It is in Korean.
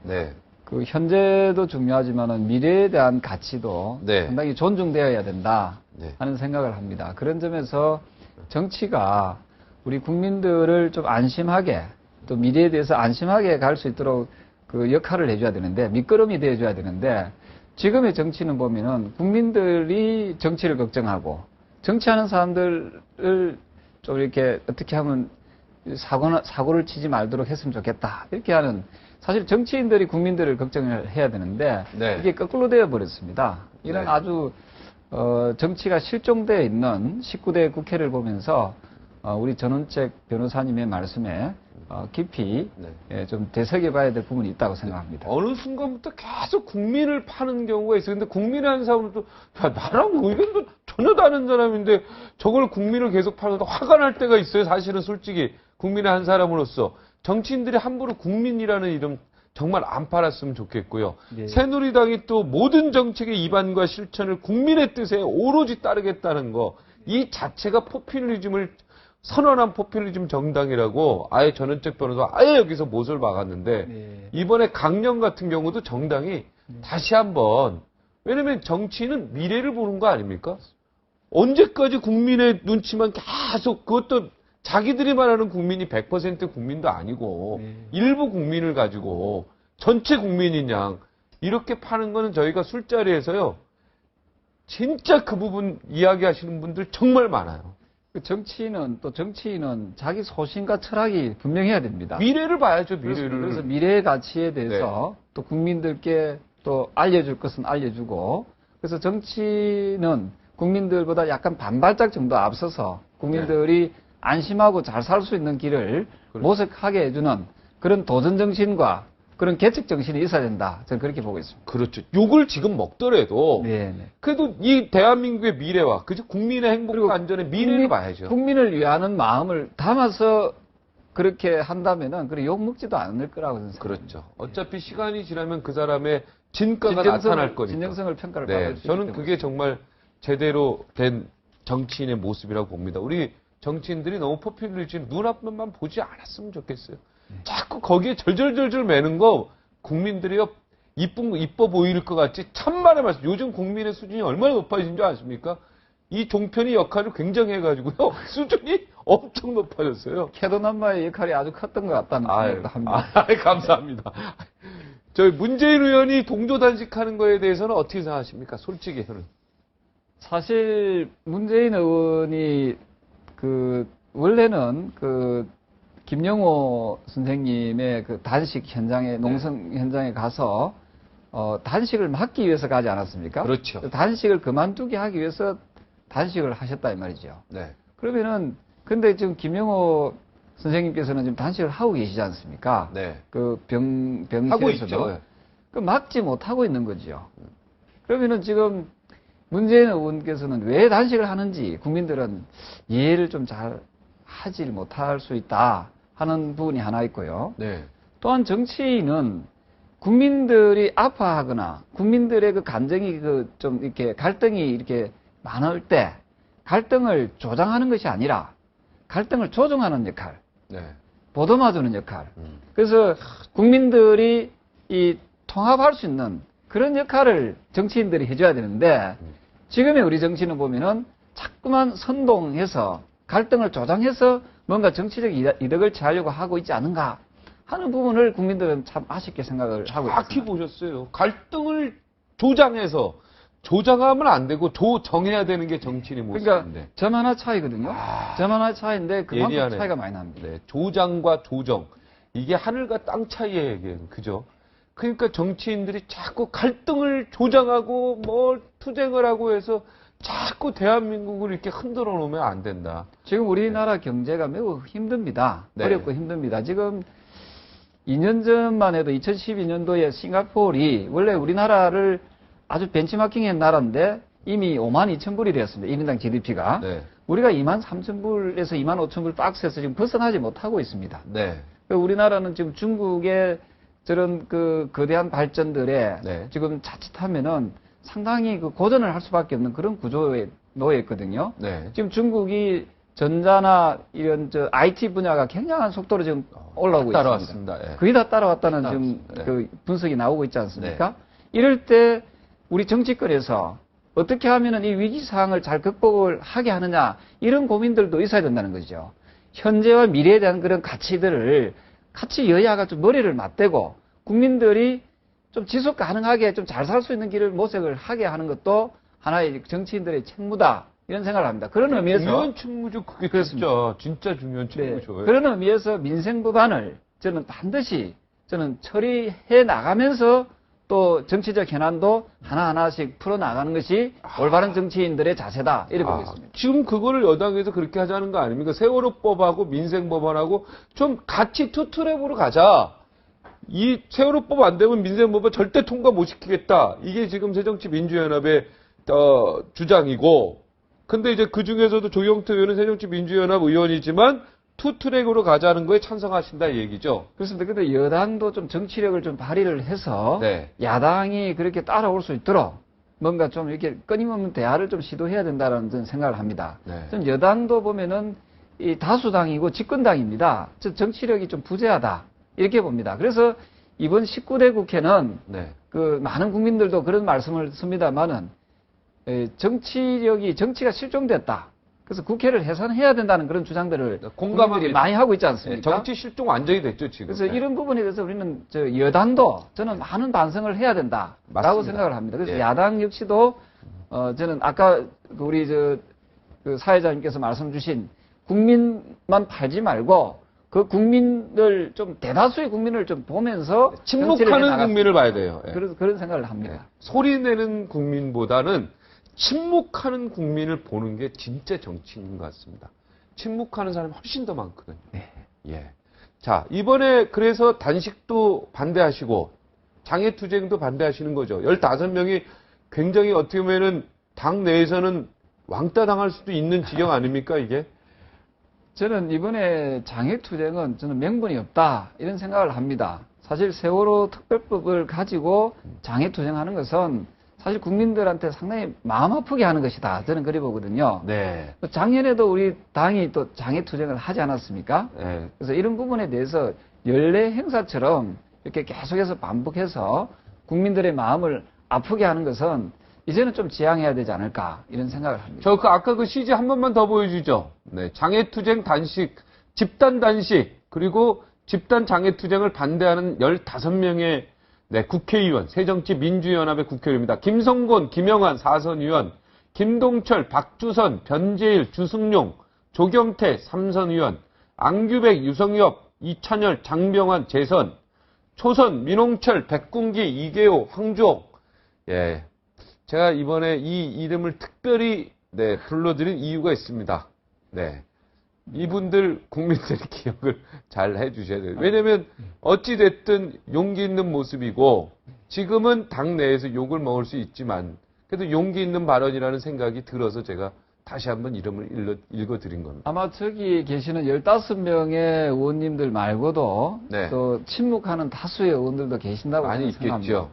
네. 그 현재도 중요하지만은 미래에 대한 가치도 네. 상당히 존중되어야 된다 네. 하는 생각을 합니다. 그런 점에서 정치가 우리 국민들을 좀 안심하게 또 미래에 대해서 안심하게 갈 수 있도록 그 역할을 해줘야 되는데 밑거름이 되어줘야 되는데 지금의 정치는 보면은 국민들이 정치를 걱정하고 정치하는 사람들을 좀 이렇게 어떻게 하면 사고를 치지 말도록 했으면 좋겠다 이렇게 하는 사실 정치인들이 국민들을 걱정을 해야 되는데 네. 이게 거꾸로 되어 버렸습니다. 이런 네. 아주 정치가 실종되어 있는 19대 국회를 보면서 우리 전원책 변호사님의 말씀에 깊이 네. 좀 되새겨봐야 될 부분이 있다고 생각합니다. 어느 순간부터 계속 국민을 파는 경우가 있어요. 근데 국민이라는 사람은 또, 야, 나랑 의견도 전혀 다른 사람인데 저걸 국민을 계속 파는데 화가 날 때가 있어요. 사실은 솔직히 국민의 한 사람으로서 정치인들이 함부로 국민이라는 이름 정말 안 팔았으면 좋겠고요. 네. 새누리당이 또 모든 정책의 입안과 실천을 국민의 뜻에 오로지 따르겠다는 거, 이 자체가 포퓰리즘을 선언한 포퓰리즘 정당이라고 아예 전원책 변호사 아예 여기서 못을 박았는데 네. 이번에 강령 같은 경우도 정당이 다시 한번 왜냐면 정치는 미래를 보는 거 아닙니까? 언제까지 국민의 눈치만 계속 그것도 자기들이 말하는 국민이 100% 국민도 아니고 일부 국민을 가지고 전체 국민인 양 이렇게 파는 거는 저희가 술자리에서요 진짜 그 부분 이야기하시는 분들 정말 많아요. 정치인은 자기 소신과 철학이 분명해야 됩니다. 미래를 봐야죠, 미래를. 그래서 미래의 가치에 대해서 또 국민들께 또 알려줄 것은 알려주고 그래서 정치는 국민들보다 약간 반발짝 정도 앞서서 국민들이 안심하고 잘 살 수 있는 길을 모색하게 해주는 그런 도전 정신과 그런 개척 정신이 있어야 된다. 저는 그렇게 보고 있습니다. 그렇죠. 욕을 지금 먹더라도 그래도 이 대한민국의 미래와 그죠 국민의 행복과 안전의 미래를 봐야죠. 국민을 위하는 마음을 담아서 그렇게 한다면은 그래 욕 먹지도 않을 거라고 생각합니다. 그렇죠. 어차피 시간이 지나면 그 사람의 진가가 나타날 거니까. 진정성을 평가를 받을 수 있기 저는 때문에. 그게 정말 제대로 된 정치인의 모습이라고 봅니다. 우리 정치인들이 너무 포퓰리즘 눈앞만 보지 않았으면 좋겠어요. 자꾸 거기에 절절절절 매는 거 국민들이요 이뻐 보일 것 같지 참말의 말씀. 요즘 국민의 수준이 얼마나 높아진 줄 아십니까? 이 종편이 역할을 굉장히 해가지고요 수준이 엄청 높아졌어요. 캐도남마의 역할이 아주 컸던 것 같다는 생각도 합니다. 감사합니다. 저희 문재인 의원이 동조 단식하는 거에 대해서는 어떻게 생각하십니까? 솔직히 저는. 사실 문재인 의원이 원래는 김영호 선생님의 그 단식 현장에, 농성 현장에 가서, 단식을 막기 위해서 가지 않았습니까? 그렇죠. 단식을 그만두게 하기 위해서 단식을 하셨다, 이 말이죠. 네. 그러면은, 근데 지금 김영호 선생님께서는 지금 단식을 하고 계시지 않습니까? 네. 하고 있죠. 막지 못하고 있는 거죠. 그러면은 지금 문재인 의원께서는 왜 단식을 하는지 국민들은 이해를 좀 잘 하지 못할 수 있다 하는 부분이 하나 있고요. 네. 또한 정치인은 국민들이 아파하거나 국민들의 그 감정이 좀 이렇게 갈등이 이렇게 많을 때 갈등을 조장하는 것이 아니라 갈등을 조정하는 역할, 보듬어주는 역할. 그래서 국민들이 통합할 수 있는 그런 역할을 정치인들이 해줘야 되는데 지금의 우리 정치는 보면은 자꾸만 선동해서 갈등을 조장해서 뭔가 정치적 이득을 취하려고 하고 있지 않은가 하는 부분을 국민들은 참 아쉽게 생각을 하고 있습니다. 정확히 보셨어요. 갈등을 조장하면 안 되고 조정해야 되는 게 정치인의 모습인데. 그러니까 점 하나 차이거든요. 점 하나 차이인데 그만큼 예리하네. 차이가 많이 납니다. 네, 조장과 조정 이게 하늘과 땅 차이의 얘기예요. 그죠? 그러니까 정치인들이 자꾸 갈등을 조장하고 뭐 투쟁을 하고 해서 자꾸 대한민국을 이렇게 흔들어 놓으면 안 된다. 지금 우리나라 경제가 매우 힘듭니다. 어렵고 힘듭니다. 지금 2년 전만 해도 2012년도에 싱가포르이 원래 우리나라를 아주 벤치마킹한 나라인데 이미 52,000불이 되었습니다. 1인당 GDP가. 우리가 23,000불에서 25,000불 박스에서 지금 벗어나지 못하고 있습니다. 우리나라는 지금 중국의 저런 거대한 발전들에 지금 자칫하면은 상당히 고전을 할 수밖에 없는 그런 구조에 놓여 있거든요. 지금 중국이 전자나 이런 IT 분야가 굉장한 속도로 지금 올라오고 있습니다. 따라왔습니다. 예. 거의 다 따라왔다는 지금 따라왔습니다. 네. 그 분석이 나오고 있지 않습니까? 이럴 때 우리 정치권에서 어떻게 하면은 이 위기 상황을 잘 극복을 하게 하느냐 이런 고민들도 있어야 된다는 거죠. 현재와 미래에 대한 그런 가치들을 같이 여야가 좀 머리를 맞대고 국민들이 좀 지속 가능하게 좀 잘 살 수 있는 길을 모색을 하게 하는 것도 하나의 정치인들의 책무다 이런 생각을 합니다. 그런 의미에서 중요한 책무죠. 그게 진짜 중요한 책무죠. 예. 그런 의미에서 민생 법안을 저는 반드시 저는 처리해 나가면서 또 정치적 현안도 하나하나씩 풀어나가는 것이 올바른 정치인들의 자세다. 이렇게 보겠습니다. 지금 그거를 여당에서 그렇게 하자는 거 아닙니까? 세월호법하고 민생법안하고 좀 같이 투트랙으로 가자. 이 세월호법 안 되면 민생법은 절대 통과 못 시키겠다. 이게 지금 새정치민주연합의 주장이고, 근데 이제 그 중에서도 조경태 의원은 새정치민주연합 의원이지만 투트랙으로 가자는 거에 찬성하신다 이 얘기죠. 그렇습니다. 근데 여당도 좀 정치력을 좀 발휘를 해서 네. 야당이 그렇게 따라올 수 있도록 뭔가 좀 이렇게 끊임없는 대화를 좀 시도해야 된다는 저는 생각을 합니다. 네. 좀 여당도 보면은 이 다수당이고 집권당입니다. 즉 정치력이 좀 부재하다 이렇게 봅니다. 그래서 이번 19대 국회는 네. 그 많은 국민들도 그런 말씀을 씁니다만은 정치가 실종됐다. 그래서 국회를 해산해야 된다는 그런 주장들을 국민들이 많이 하고 있지 않습니까? 정치 실종 완전히 됐죠 지금. 그래서 이런 부분에 대해서 우리는 여당도 저는 많은 반성을 해야 된다라고 맞습니다. 생각을 합니다. 그래서 예. 야당 역시도 저는 아까 우리 그 사회자님께서 말씀 주신 국민만 팔지 말고 그 국민들 좀 대다수의 국민을 좀 보면서 침묵하는 국민을 봐야 돼요. 예. 그런 생각을 합니다. 예. 소리 내는 국민보다는 침묵하는 국민을 보는 게 진짜 정치인 것 같습니다. 침묵하는 사람이 훨씬 더 많거든요. 네. 예. 자, 이번에 그래서 단식도 반대하시고 장애투쟁도 반대하시는 거죠. 15명이 굉장히 어떻게 보면은 당 내에서는 왕따 당할 수도 있는 지경 아닙니까, 이게? 저는 이번에 장애투쟁은 저는 명분이 없다 이런 생각을 합니다. 사실 세월호 특별법을 가지고 장애투쟁하는 것은 사실 국민들한테 상당히 마음 아프게 하는 것이다. 저는 그래 보거든요. 네. 작년에도 우리 당이 또 장애투쟁을 하지 않았습니까? 네. 그래서 이런 부분에 대해서 연례 행사처럼 이렇게 계속해서 반복해서 국민들의 마음을 아프게 하는 것은 이제는 좀 지양해야 되지 않을까 이런 생각을 합니다. 아까 그 CG 한 번만 더 보여주죠. 네. 장애투쟁 단식, 집단 단식, 그리고 집단 장애투쟁을 반대하는 15명의 네, 국회의원, 새정치민주연합의 국회의원입니다. 김성곤, 김영환 4선 의원, 김동철, 박주선, 변재일, 주승용, 조경태 3선 의원, 안규백, 유성엽, 이찬열, 장병환 재선, 초선, 민홍철, 백군기, 이계호, 황주옥. 예. 제가 이번에 이 이름을 특별히 네, 불러드린 이유가 있습니다. 네. 이분들 국민들이 기억을 잘 해주셔야 돼요. 왜냐면 어찌됐든 용기 있는 모습이고 지금은 당 내에서 욕을 먹을 수 있지만 그래도 용기 있는 발언이라는 생각이 들어서 제가 다시 한번 이름을 읽어드린 겁니다. 아마 저기 계시는 15명의 의원님들 말고도 네. 또 침묵하는 다수의 의원들도 계신다고 많이 생각합니다. 있겠죠.